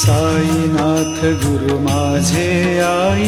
साईनाथ गुरु माझे आई,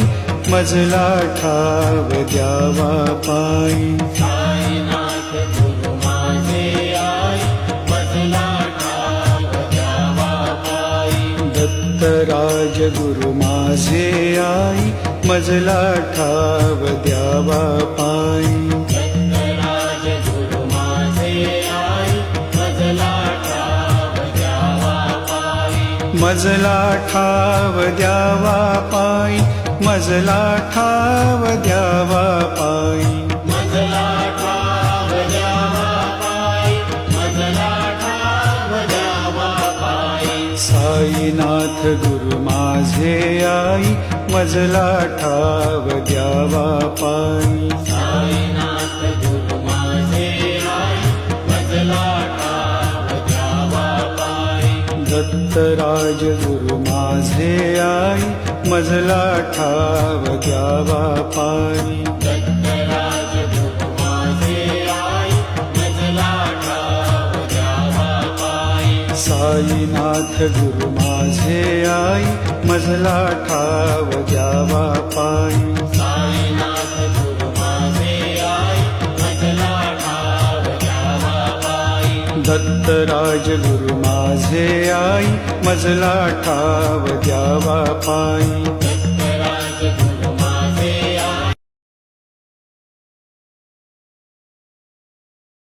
मजला ठाव द्यावा पायी. साईनाथ गुरु माझे आई, मजला ठाव द्यावा पायी. दत्तराज गुरु माझे आई, मजला ठाव द्यावा पायी. दत्तराज गुरु माझे आई, मजला ठाव द्यावा पायी. मजला ठाव द्यावा पायी, मजला ठाव द्यावा पायी. मजला ठाव द्यावा पायी, मजला ठाव द्यावा पायी. साईनाथ गुरु माझे आई, मजला ठाव द्यावा पायी. साईनाथ गुरु माझे आई, मजला ठाव द्यावा पायी. दत्तराज गुरु माझे आई, मजला ठाव द्यावा पायी. दत्तराज गुरु माझे आई, मजला ठाव द्यावा पायी. साईनाथ गुरु माझे आई, मजला ठाव द्यावा पायी. साईनाथ गुरु माझे आई, मजला ठाव द्यावा पायी. दत्तराज गुरु माझे आई, मजला ठाव द्यावा पायी.